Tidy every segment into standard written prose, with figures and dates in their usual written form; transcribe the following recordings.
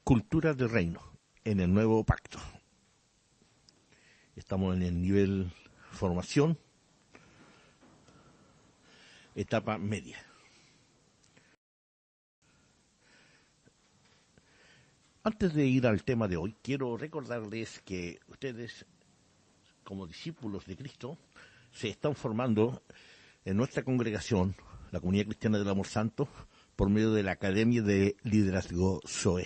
Cultura del reino en el nuevo pacto. Estamos en el nivel formación, etapa media. Antes de ir al tema de hoy, quiero recordarles que ustedes, como discípulos de Cristo, se están formando en nuestra congregación, la Comunidad Cristiana del Amor Santo, por medio de la Academia de Liderazgo Zoe.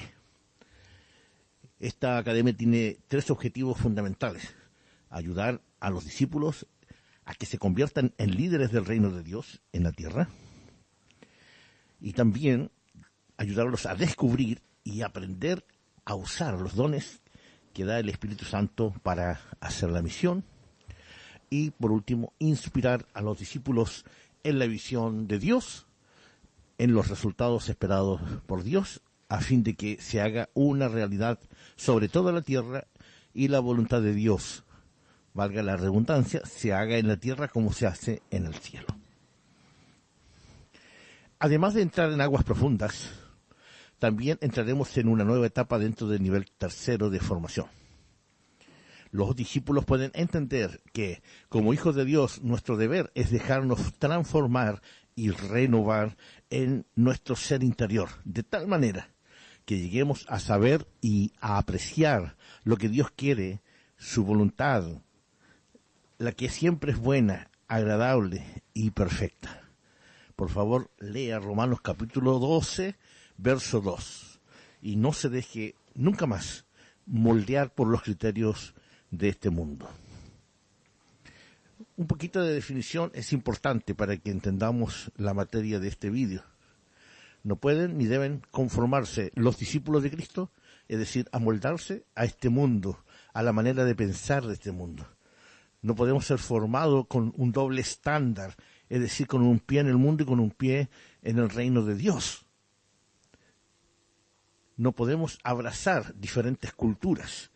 Esta academia tiene 3 objetivos fundamentales: ayudar a los discípulos a que se conviertan en líderes del reino de Dios en la tierra, y también ayudarlos a descubrir y aprender a usar los dones que da el Espíritu Santo para hacer la misión, y por último, inspirar a los discípulos en la visión de Dios, en los resultados esperados por Dios, a fin de que se haga una realidad sobre toda la tierra y la voluntad de Dios, valga la redundancia, se haga en la tierra como se hace en el cielo. Además de entrar en aguas profundas, también entraremos en una nueva etapa dentro del nivel 3 de formación. Los discípulos pueden entender que, como hijos de Dios, nuestro deber es dejarnos transformar y renovar en nuestro ser interior, de tal manera que lleguemos a saber y a apreciar lo que Dios quiere, su voluntad, la que siempre es buena, agradable y perfecta. Por favor, lea Romanos capítulo 12, verso 2, y no se deje nunca más moldear por los criterios de este mundo. Un poquito de definición es importante para que entendamos la materia de este vídeo. No pueden ni deben conformarse los discípulos de Cristo, es decir, amoldarse a este mundo, a la manera de pensar de este mundo. No podemos ser formados con un doble estándar, es decir, con un pie en el mundo y con un pie en el reino de Dios. No podemos abrazar diferentes culturas.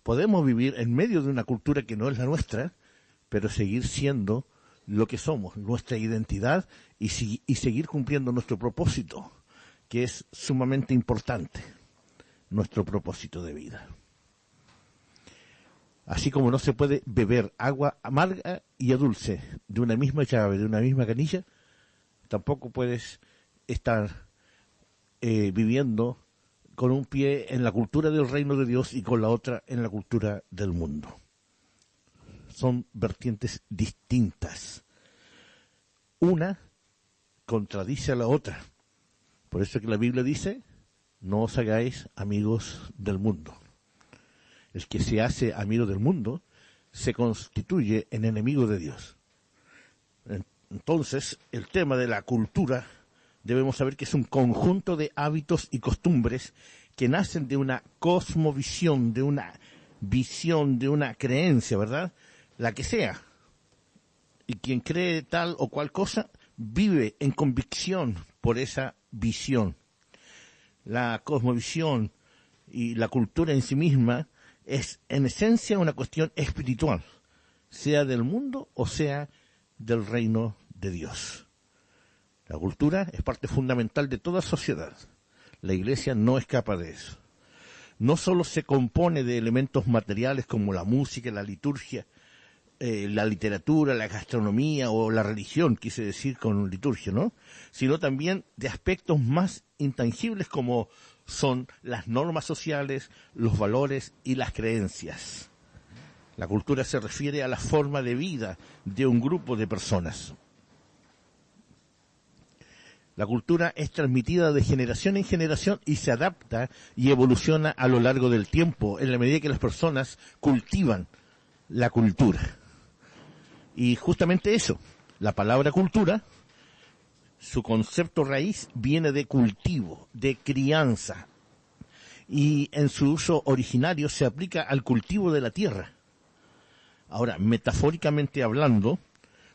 Podemos vivir en medio de una cultura que no es la nuestra, pero seguir siendo lo que somos, nuestra identidad, y seguir cumpliendo nuestro propósito, que es sumamente importante, nuestro propósito de vida. Así como no se puede beber agua amarga y dulce de una misma llave, de una misma canilla, tampoco puedes estar viviendo con un pie en la cultura del reino de Dios y con la otra en la cultura del mundo. Son vertientes distintas. Una contradice a la otra. Por eso que la Biblia dice: no os hagáis amigos del mundo. El que se hace amigo del mundo se constituye en enemigo de Dios. Entonces, el tema de la cultura, debemos saber que es un conjunto de hábitos y costumbres que nacen de una cosmovisión, de una visión, de una creencia, ¿verdad? La que sea. Y quien cree tal o cual cosa, vive en convicción por esa visión. La cosmovisión y la cultura en sí misma es en esencia una cuestión espiritual, sea del mundo o sea del reino de Dios. La cultura es parte fundamental de toda sociedad. La Iglesia no escapa de eso. No solo se compone de elementos materiales como la música, la liturgia, la literatura, la gastronomía o la religión, quise decir con liturgia, ¿no? Sino también de aspectos más intangibles como son las normas sociales, los valores y las creencias. La cultura se refiere a la forma de vida de un grupo de personas. La cultura es transmitida de generación en generación y se adapta y evoluciona a lo largo del tiempo, en la medida que las personas cultivan la cultura. Y justamente eso, la palabra cultura, su concepto raíz viene de cultivo, de crianza, y en su uso originario se aplica al cultivo de la tierra. Ahora, metafóricamente hablando,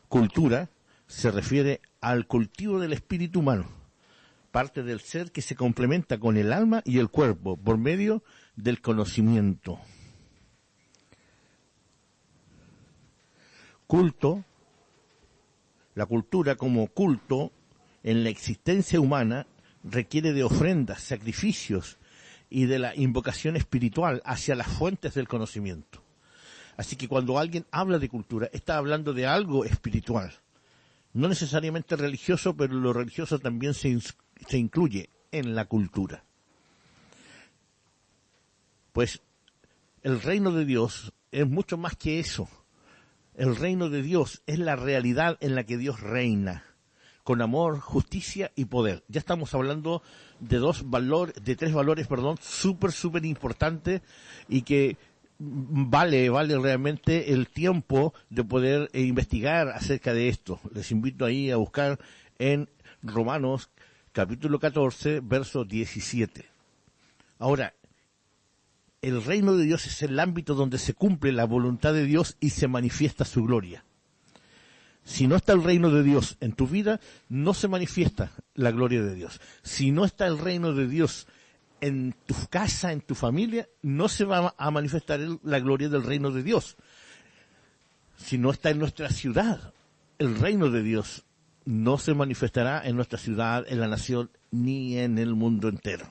cultura se refiere al cultivo del espíritu humano, parte del ser que se complementa con el alma y el cuerpo por medio del conocimiento. Culto, la cultura como culto en la existencia humana requiere de ofrendas, sacrificios y de la invocación espiritual hacia las fuentes del conocimiento. Así que cuando alguien habla de cultura, está hablando de algo espiritual. No necesariamente religioso, pero lo religioso también se incluye en la cultura. Pues el reino de Dios es mucho más que eso. El reino de Dios es la realidad en la que Dios reina, con amor, justicia y poder. Ya estamos hablando de tres valores, súper importantes y que vale realmente el tiempo de poder investigar acerca de esto. Les invito ahí a buscar en Romanos capítulo 14, verso 17. Ahora, el reino de Dios es el ámbito donde se cumple la voluntad de Dios y se manifiesta su gloria. Si no está el reino de Dios en tu vida, no se manifiesta la gloria de Dios. Si no está el reino de Dios en tu casa, en tu familia, no se va a manifestar la gloria del reino de Dios. Si no está en nuestra ciudad, el reino de Dios no se manifestará en nuestra ciudad, en la nación, ni en el mundo entero.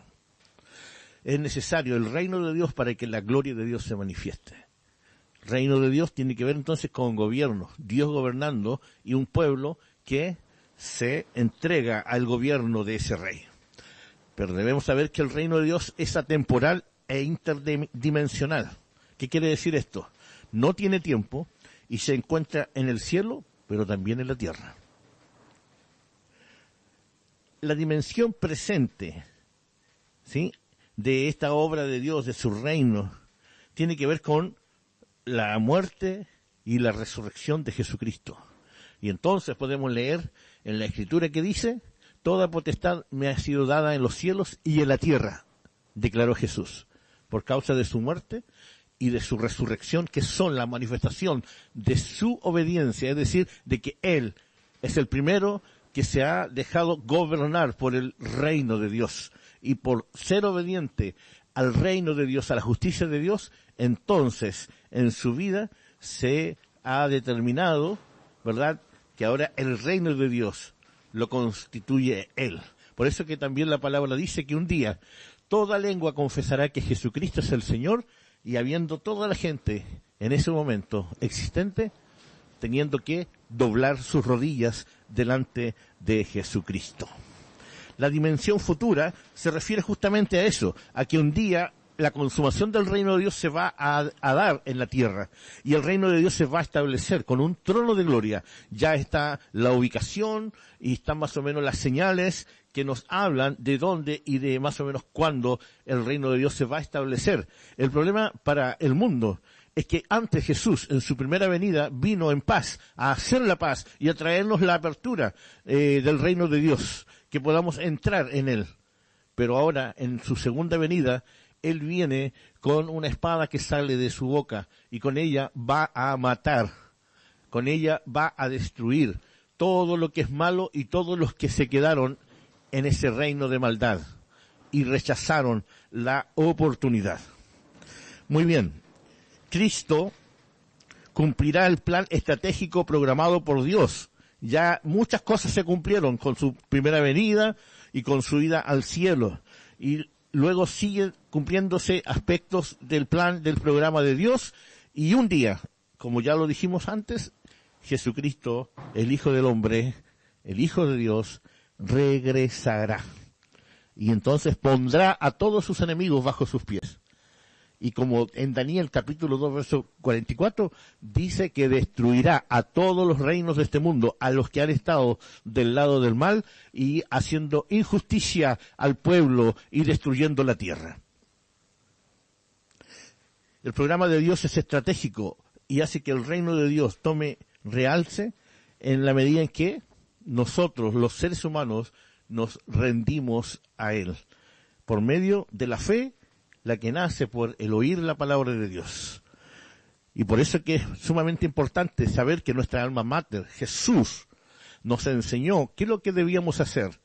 Es necesario el reino de Dios para que la gloria de Dios se manifieste. El reino de Dios tiene que ver entonces con gobierno, Dios gobernando y un pueblo que se entrega al gobierno de ese rey. Pero debemos saber que el reino de Dios es atemporal e interdimensional. ¿Qué quiere decir esto? No tiene tiempo y se encuentra en el cielo, pero también en la tierra. La dimensión presente, ¿sí?, de esta obra de Dios, de su reino, tiene que ver con la muerte y la resurrección de Jesucristo. Y entonces podemos leer en la Escritura que dice: toda potestad me ha sido dada en los cielos y en la tierra, declaró Jesús, por causa de su muerte y de su resurrección, que son la manifestación de su obediencia, es decir, de que Él es el primero que se ha dejado gobernar por el reino de Dios. Y por ser obediente al reino de Dios, a la justicia de Dios, entonces en su vida se ha determinado, ¿verdad?, que ahora el reino de Dios lo constituye Él. Por eso que también la palabra dice que un día toda lengua confesará que Jesucristo es el Señor, y habiendo toda la gente en ese momento existente, teniendo que doblar sus rodillas delante de Jesucristo. La dimensión futura se refiere justamente a eso, a que un día la consumación del reino de Dios se va a dar en la tierra, y el reino de Dios se va a establecer con un trono de gloria. Ya está la ubicación y están más o menos las señales que nos hablan de dónde y de más o menos cuándo el reino de Dios se va a establecer. El problema para el mundo es que antes Jesús, en su primera venida, vino en paz, a hacer la paz y a traernos la apertura del reino de Dios, que podamos entrar en Él. Pero ahora, en su segunda venida, Él viene con una espada que sale de su boca, y con ella va a matar, con ella va a destruir todo lo que es malo y todos los que se quedaron en ese reino de maldad y rechazaron la oportunidad. Muy bien, Cristo cumplirá el plan estratégico programado por Dios. Ya muchas cosas se cumplieron con su primera venida y con su ida al cielo, y luego siguen cumpliéndose aspectos del plan, del programa de Dios, y un día, como ya lo dijimos antes, Jesucristo, el Hijo del Hombre, el Hijo de Dios, regresará, y entonces pondrá a todos sus enemigos bajo sus pies. Y como en Daniel capítulo 2, verso 44, dice que destruirá a todos los reinos de este mundo, a los que han estado del lado del mal y haciendo injusticia al pueblo y destruyendo la tierra. El programa de Dios es estratégico y hace que el reino de Dios tome realce en la medida en que nosotros, los seres humanos, nos rendimos a Él por medio de la fe, la que nace por el oír la palabra de Dios. Y por eso que es sumamente importante saber que nuestra alma mater, Jesús, nos enseñó qué es lo que debíamos hacer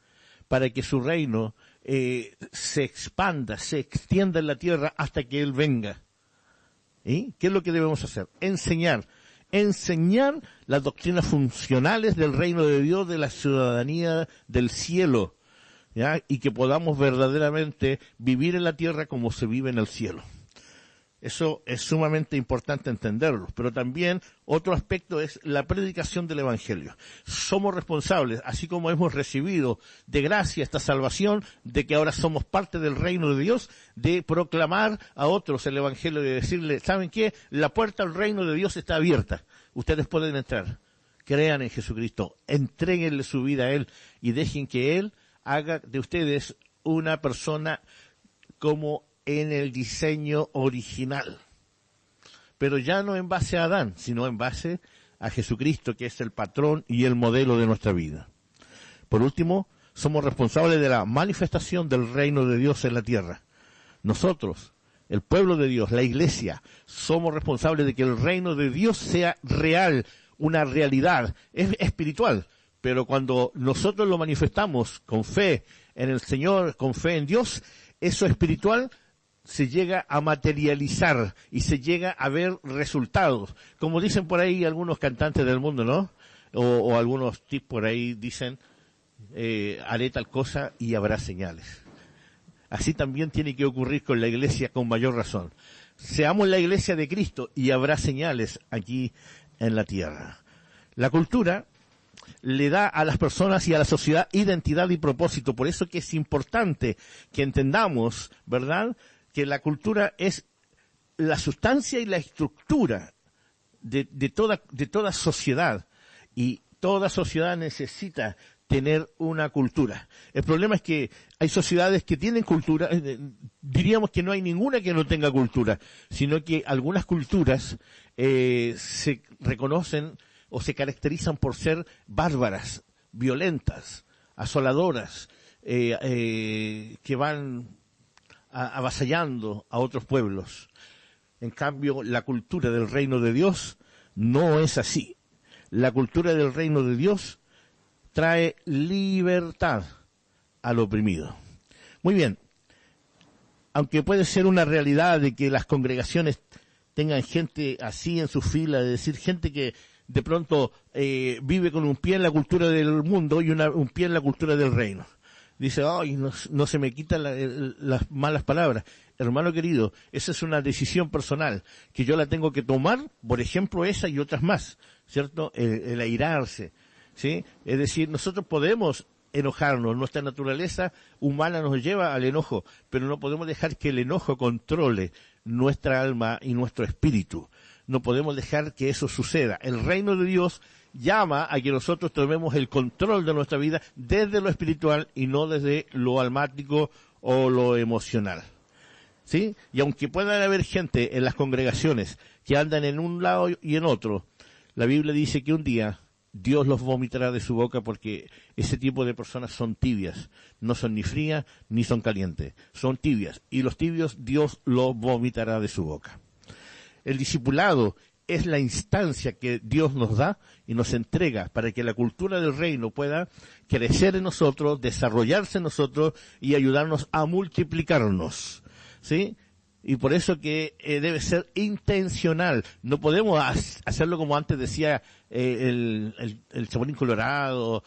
para que su reino se expanda, se extienda en la tierra hasta que Él venga. ¿Y qué es lo que debemos hacer? Enseñar las doctrinas funcionales del reino de Dios, de la ciudadanía del cielo, ¿ya? Y que podamos verdaderamente vivir en la tierra como se vive en el cielo. Eso es sumamente importante entenderlo, pero también otro aspecto es la predicación del Evangelio. Somos responsables, así como hemos recibido de gracia esta salvación, de que ahora somos parte del reino de Dios, de proclamar a otros el Evangelio y de decirles, ¿saben qué? La puerta al reino de Dios está abierta. Ustedes pueden entrar. Crean en Jesucristo, entréguenle su vida a Él y dejen que Él haga de ustedes una persona como en el diseño original, pero ya no en base a Adán, sino en base a Jesucristo, que es el patrón y el modelo de nuestra vida. Por último, somos responsables de la manifestación del reino de Dios en la tierra. Nosotros, el pueblo de Dios, la iglesia, somos responsables de que el reino de Dios sea real, una realidad, es espiritual, pero cuando nosotros lo manifestamos con fe en el Señor, con fe en Dios, eso espiritual se llega a materializar y se llega a ver resultados. Como dicen por ahí algunos cantantes del mundo, ¿no? O algunos tips por ahí dicen, haré tal cosa y habrá señales. Así también tiene que ocurrir con la iglesia con mayor razón. Seamos la iglesia de Cristo y habrá señales aquí en la tierra. La cultura le da a las personas y a la sociedad identidad y propósito. Por eso que es importante que entendamos, ¿verdad?, que la cultura es la sustancia y la estructura de toda sociedad, y toda sociedad necesita tener una cultura. El problema es que hay sociedades que tienen cultura, diríamos que no hay ninguna que no tenga cultura, sino que algunas culturas se reconocen o se caracterizan por ser bárbaras, violentas, asoladoras, que van avasallando a otros pueblos. En cambio, la cultura del reino de Dios no es así. La cultura del reino de Dios trae libertad al oprimido. Muy bien, aunque puede ser una realidad de que las congregaciones tengan gente así en su fila, es decir, gente que de pronto vive con un pie en la cultura del mundo y un pie en la cultura del reino. Dice, ay, no se me quitan las malas palabras. Hermano querido, esa es una decisión personal, que yo la tengo que tomar, por ejemplo, esa y otras más, ¿cierto? El airarse, ¿sí? Es decir, nosotros podemos enojarnos, nuestra naturaleza humana nos lleva al enojo, pero no podemos dejar que el enojo controle nuestra alma y nuestro espíritu. No podemos dejar que eso suceda. El reino de Dios llama a que nosotros tomemos el control de nuestra vida desde lo espiritual y no desde lo almático o lo emocional. ¿Sí? Y aunque puedan haber gente en las congregaciones que andan en un lado y en otro, la Biblia dice que un día Dios los vomitará de su boca, porque ese tipo de personas son tibias, no son ni frías ni son calientes, son tibias, y los tibios Dios los vomitará de su boca. El discipulado es la instancia que Dios nos da y nos entrega para que la cultura del reino pueda crecer en nosotros, desarrollarse en nosotros y ayudarnos a multiplicarnos, ¿sí? Y por eso que debe ser intencional. No podemos hacerlo como antes decía el Chapulín Colorado,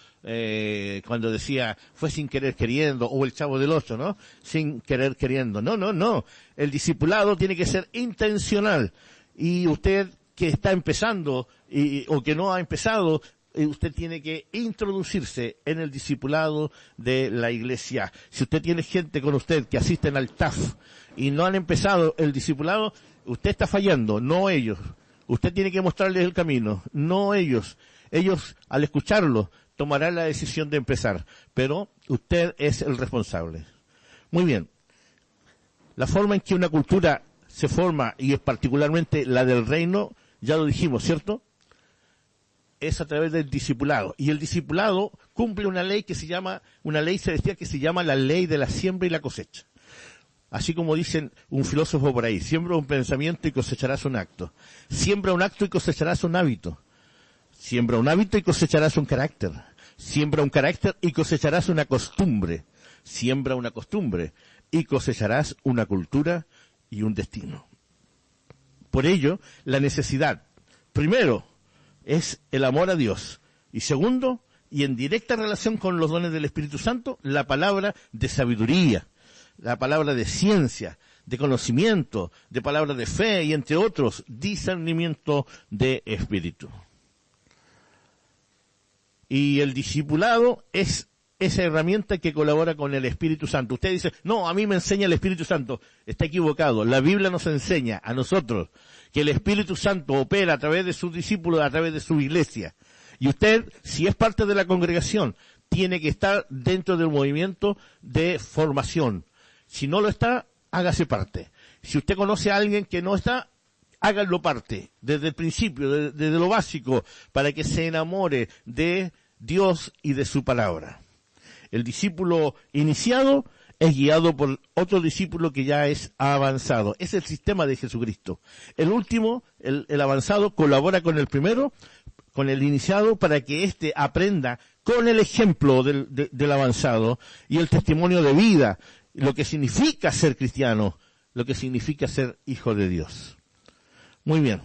cuando decía fue sin querer queriendo, o el Chavo del Ocho, ¿no? Sin querer queriendo. No. El discipulado tiene que ser intencional. Y usted que está empezando o que no ha empezado, usted tiene que introducirse en el discipulado de la iglesia. Si usted tiene gente con usted que asisten al TAF y no han empezado el discipulado, usted está fallando, no ellos. Usted tiene que mostrarles el camino, no ellos. Ellos, al escucharlo, tomarán la decisión de empezar, pero usted es el responsable. Muy bien. La forma en que una cultura se forma, y es particularmente la del reino, ya lo dijimos, ¿cierto?, es a través del discipulado. Y el discipulado cumple una ley una ley celestial que se llama la ley de la siembra y la cosecha. Así como dicen un filósofo por ahí, siembra un pensamiento y cosecharás un acto. Siembra un acto y cosecharás un hábito. Siembra un hábito y cosecharás un carácter. Siembra un carácter y cosecharás una costumbre. Siembra una costumbre y cosecharás una cultura y un destino. Por ello, la necesidad, primero, es el amor a Dios. Y segundo, y en directa relación con los dones del Espíritu Santo, la palabra de sabiduría, la palabra de ciencia, de conocimiento, de palabra de fe y entre otros, discernimiento de espíritu. Y el discipulado es esa herramienta que colabora con el Espíritu Santo. Usted dice, no, a mí me enseña el Espíritu Santo. Está equivocado. La Biblia nos enseña a nosotros que el Espíritu Santo opera a través de sus discípulos, a través de su iglesia. Y usted, si es parte de la congregación, tiene que estar dentro del movimiento de formación. Si no lo está, hágase parte. Si usted conoce a alguien que no está, háganlo parte, desde el principio, desde lo básico, para que se enamore de Dios y de su palabra. El discípulo iniciado es guiado por otro discípulo que ya es avanzado. Es el sistema de Jesucristo. El último, el avanzado, colabora con el primero, con el iniciado, para que éste aprenda con el ejemplo del avanzado y el testimonio de vida, lo que significa ser cristiano, lo que significa ser hijo de Dios. Muy bien.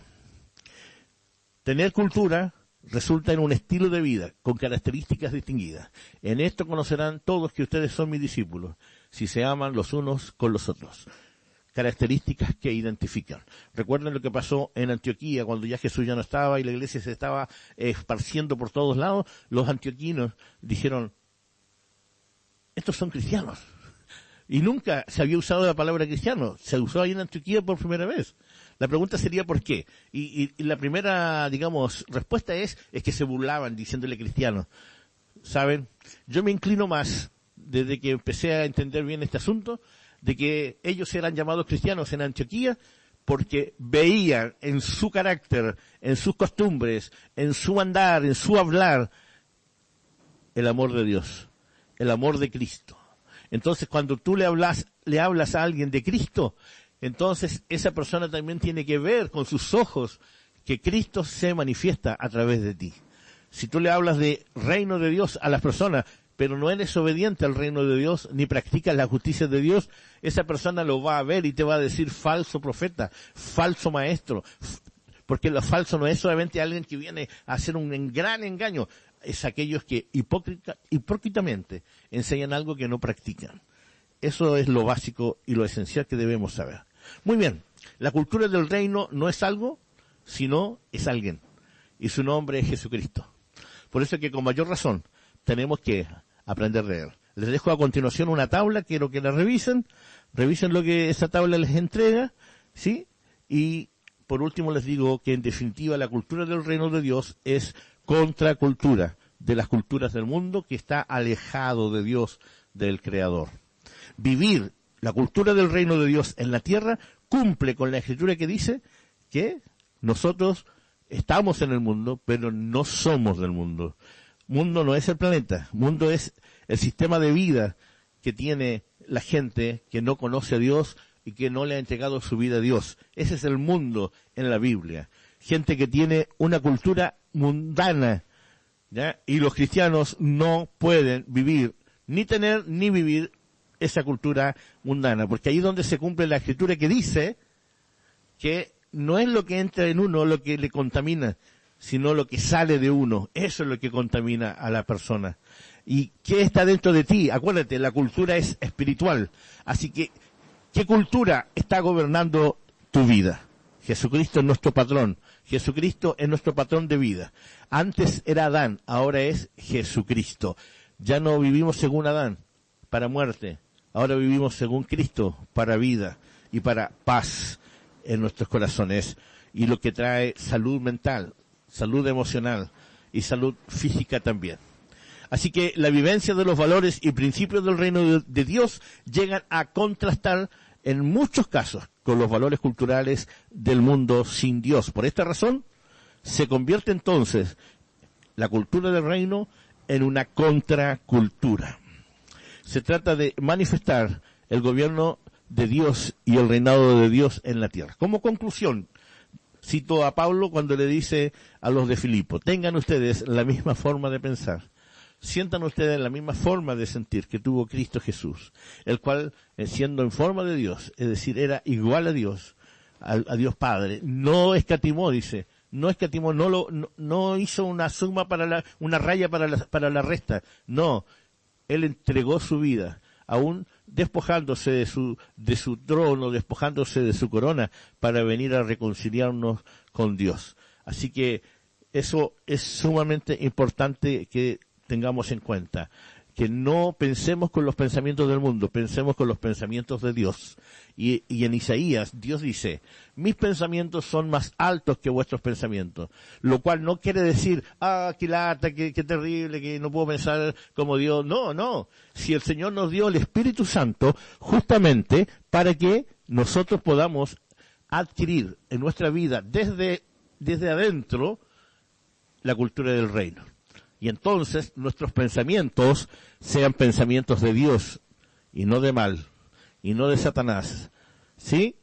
Tener cultura resulta en un estilo de vida con características distinguidas. En esto conocerán todos que ustedes son mis discípulos, si se aman los unos con los otros. Características que identifican. Recuerden lo que pasó en Antioquía cuando ya Jesús ya no estaba y la iglesia se estaba esparciendo por todos lados. Los antioquinos dijeron, estos son cristianos. Y nunca se había usado la palabra cristiano. Se usó ahí en Antioquía por primera vez. La pregunta sería ¿por qué? Y la primera, digamos, respuesta es que se burlaban diciéndole cristianos. ¿Saben? Yo me inclino más, desde que empecé a entender bien este asunto, de que ellos eran llamados cristianos en Antioquía porque veían en su carácter, en sus costumbres, en su andar, en su hablar, el amor de Dios, el amor de Cristo. Entonces, cuando tú le hablas a alguien de Cristo, entonces esa persona también tiene que ver con sus ojos que Cristo se manifiesta a través de ti. Si tú le hablas de reino de Dios a las personas, pero no eres obediente al reino de Dios, ni practicas la justicia de Dios, esa persona lo va a ver y te va a decir falso profeta, falso maestro, porque lo falso no es solamente alguien que viene a hacer un gran engaño, es aquellos que hipócritamente enseñan algo que no practican. Eso es lo básico y lo esencial que debemos saber. Muy bien, la cultura del reino no es algo, sino es alguien. Y su nombre es Jesucristo. Por eso es que con mayor razón tenemos que aprender de él. Les dejo a continuación una tabla, quiero que la revisen lo que esa tabla les entrega, ¿sí? Y por último les digo que en definitiva la cultura del reino de Dios es contracultura de las culturas del mundo que está alejado de Dios, del Creador. Vivir la cultura del reino de Dios en la tierra cumple con la escritura que dice que nosotros estamos en el mundo, pero no somos del mundo. Mundo no es el planeta, mundo es el sistema de vida que tiene la gente que no conoce a Dios y que no le ha entregado su vida a Dios. Ese es el mundo en la Biblia. Gente que tiene una cultura mundana, ¿ya? Y los cristianos no pueden vivir, ni tener, ni vivir esa cultura mundana, porque ahí es donde se cumple la escritura que dice que no es lo que entra en uno lo que le contamina, sino lo que sale de uno. Eso es lo que contamina a la persona. ¿Y qué está dentro de ti? Acuérdate, la cultura es espiritual. Así que, ¿qué cultura está gobernando tu vida? Jesucristo es nuestro patrón. Jesucristo es nuestro patrón de vida. Antes era Adán, ahora es Jesucristo. Ya no vivimos según Adán, para muerte. Ahora vivimos según Cristo, para vida y para paz en nuestros corazones. Y lo que trae salud mental, salud emocional y salud física también. Así que la vivencia de los valores y principios del reino de Dios llegan a contrastar en muchos casos con los valores culturales del mundo sin Dios. Por esta razón, se convierte entonces la cultura del reino en una contracultura. Se trata de manifestar el gobierno de Dios y el reinado de Dios en la tierra. Como conclusión, cito a Pablo cuando le dice a los de Filipo, tengan ustedes la misma forma de pensar, sientan ustedes la misma forma de sentir que tuvo Cristo Jesús, el cual, siendo en forma de Dios, es decir, era igual a Dios, a Dios Padre, no escatimó, dice, no escatimó, no hizo una suma una raya para la resta. No, Él entregó su vida, aún despojándose de su trono, despojándose de su corona, para venir a reconciliarnos con Dios. Así que eso es sumamente importante que tengamos en cuenta. Que no pensemos con los pensamientos del mundo, pensemos con los pensamientos de Dios. Y en Isaías, Dios dice, mis pensamientos son más altos que vuestros pensamientos. Lo cual no quiere decir, qué lata, qué terrible, que no puedo pensar como Dios. No. Si el Señor nos dio el Espíritu Santo, justamente para que nosotros podamos adquirir en nuestra vida, desde adentro, la cultura del reino. Y entonces nuestros pensamientos sean pensamientos de Dios y no de mal y no de Satanás. ¿Sí?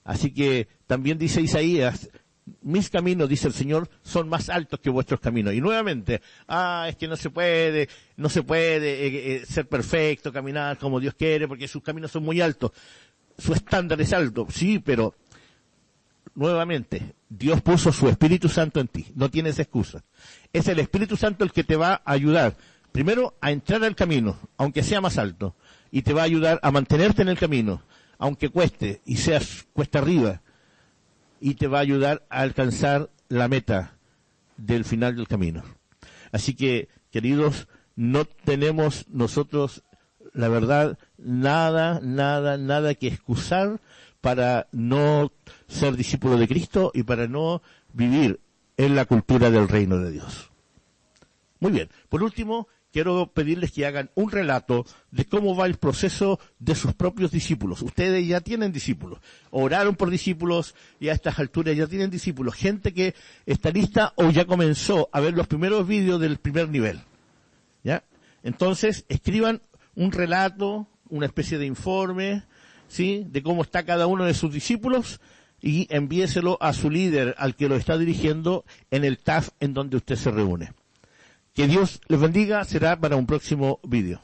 Así que también dice Isaías, mis caminos, dice el Señor, son más altos que vuestros caminos. Y nuevamente, es que no se puede ser perfecto, caminar como Dios quiere, porque sus caminos son muy altos. Su estándar es alto, sí, pero nuevamente, Dios puso su Espíritu Santo en ti, no tienes excusa. Es el Espíritu Santo el que te va a ayudar, primero, a entrar al camino, aunque sea más alto, y te va a ayudar a mantenerte en el camino, aunque cueste, y seas cuesta arriba, y te va a ayudar a alcanzar la meta del final del camino. Así que, queridos, no tenemos nosotros, la verdad, nada que excusar para no ser discípulo de Cristo y para no vivir en la cultura del reino de Dios. Muy bien. Por último, quiero pedirles que hagan un relato de cómo va el proceso de sus propios discípulos. Ustedes ya tienen discípulos, oraron por discípulos y a estas alturas ya tienen discípulos. Gente que está lista o ya comenzó a ver los primeros vídeos del primer nivel. ¿Ya? Entonces, escriban un relato, una especie de informe, ¿sí?, de cómo está cada uno de sus discípulos y envíeselo a su líder, al que lo está dirigiendo, en el TAF en donde usted se reúne. Que Dios les bendiga, será para un próximo vídeo.